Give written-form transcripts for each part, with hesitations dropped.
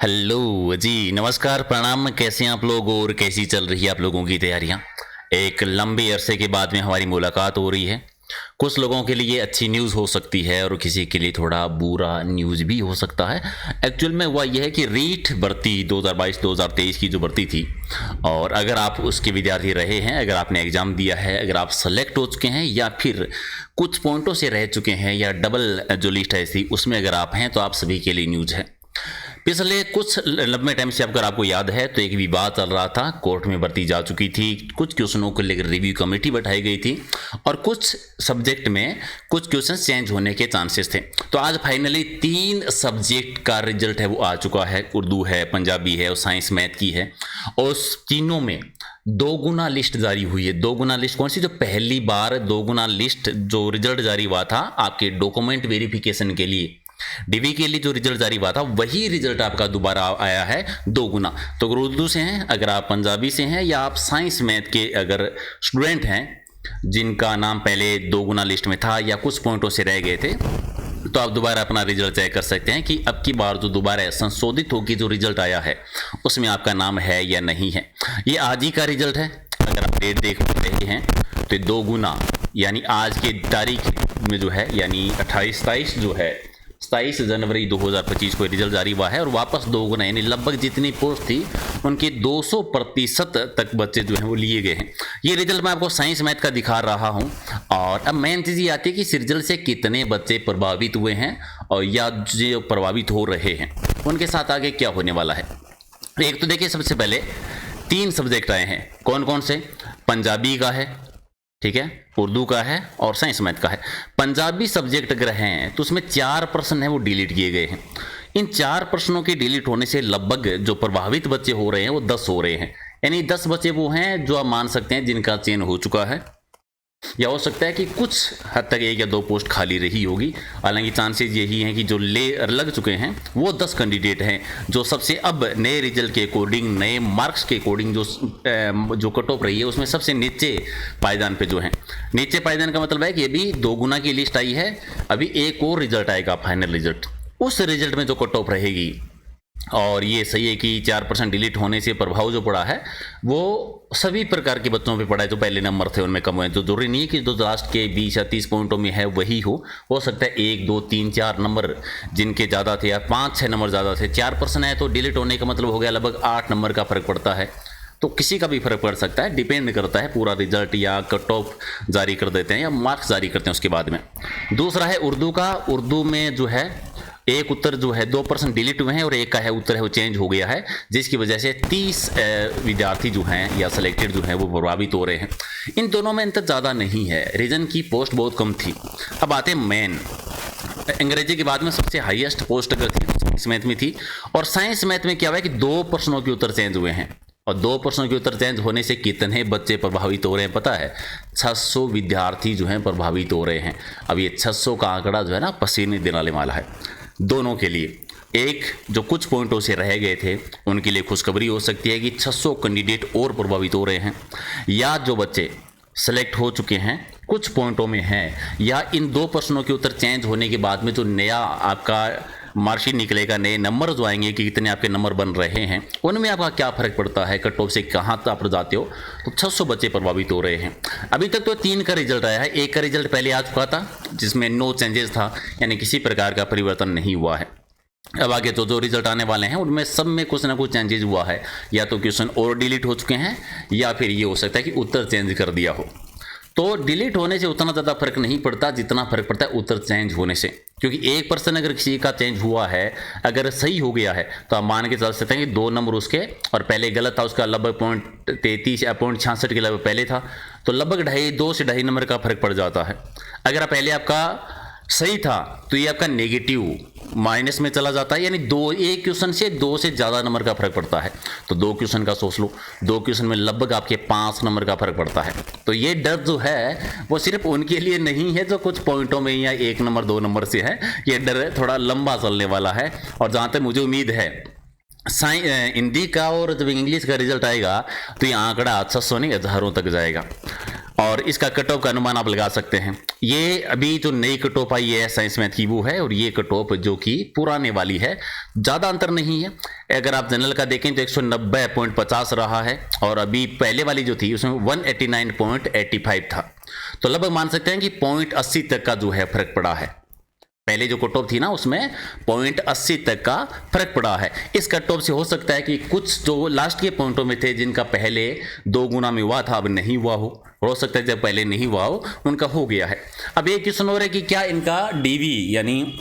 Hello जी, नमस्कार, प्रणाम। कैसे हैं आप लोग और कैसी चल रही है आप लोगों की तैयारियां? एक लंबे अरसे के बाद में हमारी मुलाकात हो रही है। कुछ लोगों के लिए अच्छी न्यूज़ हो सकती है और किसी के लिए थोड़ा बुरा न्यूज़ भी हो सकता है। एक्चुअल में हुआ यह है कि रीट भर्ती 2022-2023 की जो भर्ती थी, और अगर आप उसके विद्यार्थी रहे हैं, अगर आपने एग्ज़ाम दिया है, अगर आप सेलेक्ट हो चुके हैं या फिर कुछ पॉइंटों से रह चुके हैं या डबल जो लिस्ट है थी उसमें अगर आप हैं, तो आप सभी के लिए न्यूज़ है। पिछले कुछ लंबे टाइम से अगर आपको याद है तो एक विवाद चल रहा था, कोर्ट में भर्ती जा चुकी थी, कुछ क्वेश्चनों को लेकर रिव्यू कमेटी बैठाई गई थी और कुछ सब्जेक्ट में कुछ क्वेश्चन चेंज होने के चांसेस थे। तो आज फाइनली 3 सब्जेक्ट का रिजल्ट है वो आ चुका है। उर्दू है, पंजाबी है और साइंस मैथ की है, और तीनों में दोगुना लिस्ट जारी हुई है। दोगुना लिस्ट कौन सी? जो पहली बार दोगुना लिस्ट जो रिजल्ट जारी हुआ था आपके डॉक्यूमेंट वेरिफिकेशन के लिए, डीवी के लिए जो रिजल्ट जारी हुआ था, वही रिजल्ट आपका दोबारा आया है दोगुना। तो अगर उर्दू से हैं, अगर आप पंजाबी से हैं या आप साइंस मैथ के अगर स्टूडेंट हैं जिनका नाम पहले दोगुना लिस्ट में था या कुछ पॉइंटों से रह गए थे, तो आप दोबारा अपना रिजल्ट चेक कर सकते हैं कि अब की बार जो दोबारा संशोधित होकर जो रिजल्ट आया है उसमें आपका नाम है या नहीं है। ये आज ही का रिजल्ट है। अगर आप डेट देख रहे हैं तो दोगुना यानी आज के तारीख में जो है, यानी 28-27 जो है, 27 जनवरी 2025 को रिजल्ट जारी हुआ है और वापस दोगुना यानी लगभग जितनी पोस्ट थी उनके 200% तक बच्चे जो हैं वो लिए गए हैं। ये रिजल्ट मैं आपको साइंस मैथ का दिखा रहा हूं। और अब मेन चीज़ ये आती है कि इस रिजल्ट से कितने बच्चे प्रभावित हुए हैं और या जो प्रभावित हो रहे हैं उनके साथ आगे क्या होने वाला है। एक तो देखिए, सबसे पहले 3 सब्जेक्ट आए हैं। कौन कौन से? पंजाबी का है, ठीक है, उर्दू का है और साइंस मैथ का है। पंजाबी सब्जेक्ट अगर हैं तो उसमें 4 प्रश्न है वो डिलीट किए गए हैं। इन 4 प्रश्नों के डिलीट होने से लगभग जो प्रभावित बच्चे हो रहे हैं वो 10 हो रहे हैं। यानी 10 बच्चे वो हैं जो आप मान सकते हैं जिनका चयन हो चुका है, या हो सकता है कि कुछ हद तक 1 या 2 पोस्ट खाली रही होगी। हालांकि चांसेस यही हैं कि जो लग चुके हैं वो 10 कैंडिडेट हैं जो सबसे अब नए रिजल्ट के अकॉर्डिंग, नए मार्क्स के अकॉर्डिंग जो कट ऑफ रही है उसमें सबसे नीचे पायदान पे जो हैं। नीचे पायदान का मतलब है कि अभी दोगुना की लिस्ट आई है, अभी एक और रिजल्ट आएगा, फाइनल रिजल्ट। उस रिजल्ट में जो कट ऑफ रहेगी, और ये सही है कि 4% डिलीट होने से प्रभाव जो पड़ा है वो सभी प्रकार के बच्चों पे पड़ा है। जो पहले नंबर थे उनमें कम हुए, तो जरूरी नहीं है कि जो लास्ट के 20 या 30 पॉइंटों में है वही हो सकता है 1, 2, 3, 4 नंबर जिनके ज़्यादा थे या 5-6 नंबर ज़्यादा थे। 4% है तो डिलीट होने का मतलब हो गया लगभग 8 नंबर का फर्क पड़ता है। तो किसी का भी फर्क पड़ सकता है, डिपेंड करता है पूरा रिजल्ट, या कट ऑफ जारी कर देते हैं या मार्क्स जारी करते हैं उसके बाद में। दूसरा है उर्दू का। उर्दू में जो है एक उत्तर जो है 2% डिलीट हुए हैं और एक का है उत्तर है वो चेंज हो गया है, जिसकी वजह से 30 विद्यार्थी जो हैं या सिलेक्टेड जो हैं वो प्रभावित हो रहे हैं। इन दोनों में अंतर ज़्यादा नहीं है, रीजन की पोस्ट बहुत कम थी। अब आते हैं मेन, अंग्रेजी के बाद में सबसे हाईएस्ट पोस्ट अगर थी साइंस मैथ में थी। और साइंस मैथ में क्या हुआ है कि 2 प्रश्नों के उत्तर चेंज हुए हैं, और 2 प्रश्नों के उत्तर चेंज होने से कितने बच्चे प्रभावित हो रहे हैं पता है? 600 विद्यार्थी जो हैं प्रभावित हो रहे हैं। अब ये 600 का आंकड़ा जो है ना पसीने दिलाने वाला है दोनों के लिए। एक जो कुछ पॉइंटों से रह गए थे उनके लिए खुशखबरी हो सकती है कि 600 कैंडिडेट और प्रभावित हो रहे हैं, या जो बच्चे सेलेक्ट हो चुके हैं कुछ पॉइंटों में हैं, या इन 2 प्रश्नों के उत्तर चेंज होने के बाद में जो नया आपका मार्कशीट निकलेगा, नए नंबर जो आएंगे कि कितने आपके नंबर बन रहे हैं, उनमें आपका क्या फ़र्क पड़ता है, कट ऑफ से कहाँ तक आप जाते हो। तो 600 बच्चे प्रभावित हो रहे हैं। अभी तक तो 3 का रिजल्ट आया है, 1 का रिजल्ट पहले आ चुका था जिसमें नो चेंजेस था, यानी किसी प्रकार का परिवर्तन नहीं हुआ है। अब आगे तो जो रिजल्ट आने वाले हैं उनमें सब में कुछ ना कुछ चेंजेस हुआ है, या तो क्वेश्चन और डिलीट हो चुके हैं या फिर ये हो सकता है कि उत्तर चेंज कर दिया हो। तो डिलीट होने से उतना ज़्यादा फर्क नहीं पड़ता जितना फर्क पड़ता है उत्तर चेंज होने से, क्योंकि 1% अगर किसी का चेंज हुआ है, अगर सही हो गया है, तो आप मान के चल सकते हैं कि 2 नंबर उसके, और पहले गलत था उसका लगभग 0.33 या 0.66 के लगभग पहले था, तो लगभग 2 से 2.5 नंबर का फर्क पड़ जाता है। अगर पहले आपका सही था तो ये आपका नेगेटिव माइनस में चला जाता है, यानी एक क्वेश्चन से 2 से ज़्यादा नंबर का फर्क पड़ता है। तो 2 क्वेश्चन का सोच लो, 2 क्वेश्चन में लगभग आपके 5 नंबर का फर्क पड़ता है। तो ये डर जो है वो सिर्फ उनके लिए नहीं है जो कुछ पॉइंटों में या 1 नंबर 2 नंबर से है, ये डर थोड़ा लंबा चलने वाला है। और जहाँ तक मुझे उम्मीद है हिंदी का और जब इंग्लिश का रिजल्ट आएगा तो ये आंकड़ा 600 नहीं हज़ारों तक जाएगा, और इसका कट ऑफ का अनुमान आप लगा सकते हैं। ये अभी जो नई कट ऑफ आई है साइंस मैथ की वो है, और ये कट ऑफ जो कि पुराने वाली है, ज़्यादा अंतर नहीं है। अगर आप जनरल का देखें तो 190.50 रहा है, और अभी पहले वाली जो थी उसमें 189.85 था। तो लगभग मान सकते हैं कि 0.80 तक का जो है फर्क पड़ा है। पहले जो कट ऑफ थी ना उसमें 0.80 तक का फर्क पड़ा है। इस कट ऑफ से हो सकता है कि कुछ जो लास्ट के पॉइंटों में थे जिनका पहले 2 गुना में हुआ था अब नहीं हुआ हो सकता है जब पहले नहीं हुआ हो उनका हो गया है। अब एक क्वेश्चन हो रहा है कि क्या इनका डीवी यानी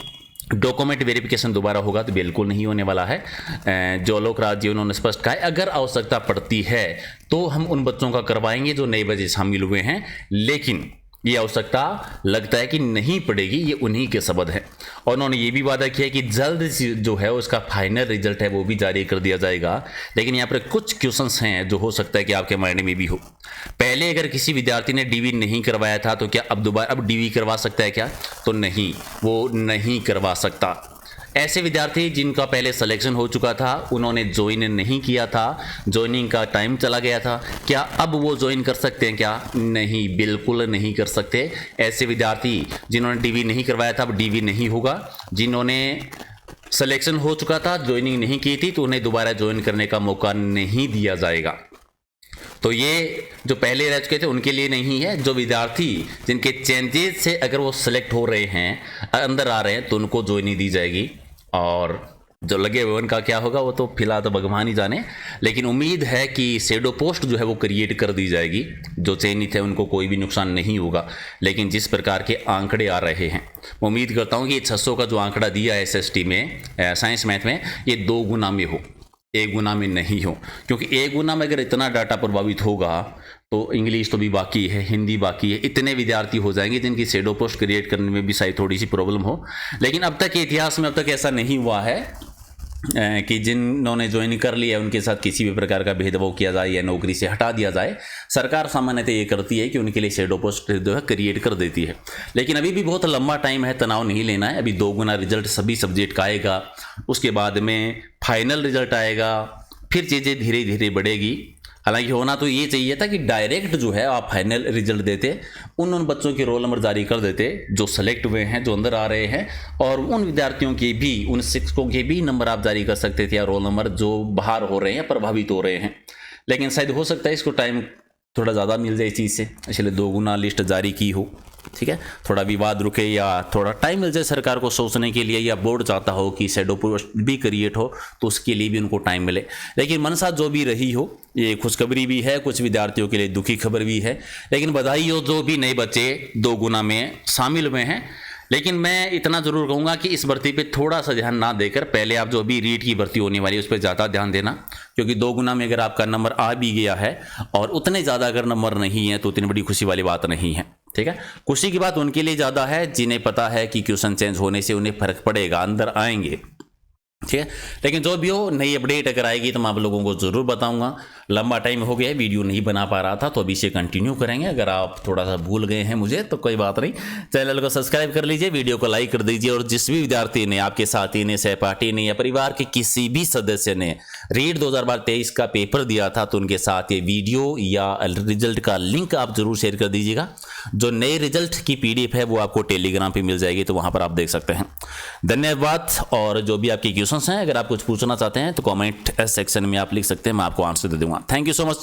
डॉक्यूमेंट वेरिफिकेशन दोबारा होगा, तो बिल्कुल नहीं होने वाला है। जो लोग राज्य उन्होंने स्पष्ट कहा है अगर आवश्यकता पड़ती है तो हम उन बच्चों का करवाएंगे जो नए बच्चे शामिल हुए हैं, लेकिन ये आवश्यकता लगता है कि नहीं पड़ेगी, ये उन्हीं के सबद है। और उन्होंने ये भी वादा किया कि जल्द जो है उसका फाइनल रिजल्ट है वो भी जारी कर दिया जाएगा। लेकिन यहाँ पर कुछ क्वेश्चंस हैं जो हो सकता है कि आपके माइंड में भी हो। पहले अगर किसी विद्यार्थी ने डीवी नहीं करवाया था तो क्या अब डीवी करवा सकता है क्या? तो नहीं, वो नहीं करवा सकता। ऐसे विद्यार्थी जिनका पहले सिलेक्शन हो चुका था, उन्होंने ज्वाइन नहीं किया था, ज्वाइनिंग का टाइम चला गया था, क्या अब वो ज्वाइन कर सकते हैं क्या? नहीं, बिल्कुल नहीं कर सकते। ऐसे विद्यार्थी जिन्होंने डीवी नहीं करवाया था अब डीवी नहीं होगा। जिन्होंने सिलेक्शन हो चुका था, ज्वाइनिंग नहीं की थी, तो उन्हें दोबारा ज्वाइन करने का मौका नहीं दिया जाएगा। तो ये जो पहले रह चुके थे उनके लिए नहीं है। जो विद्यार्थी जिनके चेंजेस से अगर वो सिलेक्ट हो रहे हैं, अंदर आ रहे हैं, तो उनको ज्वाइनिंग दी जाएगी। और जो लगे हुए उनका क्या होगा वो तो फिलहाल तो भगवान ही जाने। लेकिन उम्मीद है कि शैडो पोस्ट जो है वो क्रिएट कर दी जाएगी। जो चयनित है उनको कोई भी नुकसान नहीं होगा। लेकिन जिस प्रकार के आंकड़े आ रहे हैं, उम्मीद करता हूँ कि 600 का जो आंकड़ा दिया है एसएसटी में, साइंस मैथ में, ये 2 गुना में हो, 1 गुना में नहीं हो। क्योंकि 1 गुना में अगर इतना डाटा प्रभावित होगा तो इंग्लिश तो भी बाकी है, हिंदी बाकी है, इतने विद्यार्थी हो जाएंगे जिनकी शैडो पोस्ट क्रिएट करने में भी शायद थोड़ी सी प्रॉब्लम हो। लेकिन अब तक के इतिहास में अब तक ऐसा नहीं हुआ है कि जिन्होंने ज्वाइन कर लिया उनके साथ किसी भी प्रकार का भेदभाव किया जाए या नौकरी से हटा दिया जाए। सरकार सामान्यतः ये करती है कि उनके लिए शैडो पोस्ट जो है क्रिएट कर देती है। लेकिन अभी भी बहुत लंबा टाइम है, तनाव नहीं लेना है। अभी 2 गुना रिजल्ट सभी सब्जेक्ट का आएगा, उसके बाद में फाइनल रिजल्ट आएगा, फिर चीज़ें धीरे धीरे बढ़ेगी। हालांकि होना तो ये चाहिए था कि डायरेक्ट जो है आप फाइनल रिजल्ट देते, उन बच्चों के रोल नंबर जारी कर देते जो सेलेक्ट हुए हैं, जो अंदर आ रहे हैं, और उन विद्यार्थियों के भी, उन शिक्षकों के भी नंबर आप जारी कर सकते थे या रोल नंबर जो बाहर हो रहे हैं, प्रभावित हो रहे हैं। लेकिन शायद हो सकता है इसको टाइम थोड़ा ज़्यादा मिल जाए इस चीज़ से, इसलिए 2 गुना लिस्ट जारी की हो। ठीक है, थोड़ा विवाद रुके या थोड़ा टाइम मिल जाए सरकार को सोचने के लिए, या बोर्ड चाहता हो कि शैडो पोस्ट भी क्रिएट हो तो उसके लिए भी उनको टाइम मिले। लेकिन मनसा जो भी रही हो, ये खुशखबरी भी है, कुछ विद्यार्थियों के लिए दुखी खबर भी है। लेकिन बधाई हो जो भी नए बच्चे 2 गुना में शामिल हुए हैं। लेकिन मैं इतना ज़रूर कहूँगा कि इस भर्ती पे थोड़ा सा ध्यान ना देकर पहले आप जो भी रीट की भर्ती होने वाली है उस पर ज़्यादा ध्यान देना। क्योंकि 2 गुना में अगर आपका नंबर आ भी गया है और उतने ज़्यादा अगर नंबर नहीं है तो इतनी बड़ी खुशी वाली बात नहीं है। ठीक है, खुशी की बात उनके लिए ज़्यादा है जिन्हें पता है कि क्वेश्चन चेंज होने से उन्हें फ़र्क पड़ेगा, अंदर आएंगे। ठीक है, लेकिन जो भी हो, नई अपडेट अगर आएगी तो मैं आप लोगों को ज़रूर बताऊंगा। लंबा टाइम हो गया है, वीडियो नहीं बना पा रहा था, तो अभी से कंटिन्यू करेंगे। अगर आप थोड़ा सा भूल गए हैं मुझे तो कोई बात नहीं, चैनल को सब्सक्राइब कर लीजिए, वीडियो को लाइक कर दीजिए। और जिस भी विद्यार्थी ने, आपके साथी ने, सहपाठी ने या परिवार के किसी भी सदस्य ने रीट 2023 का पेपर दिया था तो उनके साथ ये वीडियो या रिजल्ट का लिंक आप जरूर शेयर कर दीजिएगा। जो नए रिजल्ट की PDF है वो आपको टेलीग्राम पर मिल जाएगी, तो वहाँ पर आप देख सकते हैं। धन्यवाद। और जो भी आपके क्वेश्चन हैं, अगर आप कुछ पूछना चाहते हैं तो कमेंट सेक्शन में आप लिख सकते हैं, मैं आपको आंसर दे दूंगा। Thank you so much.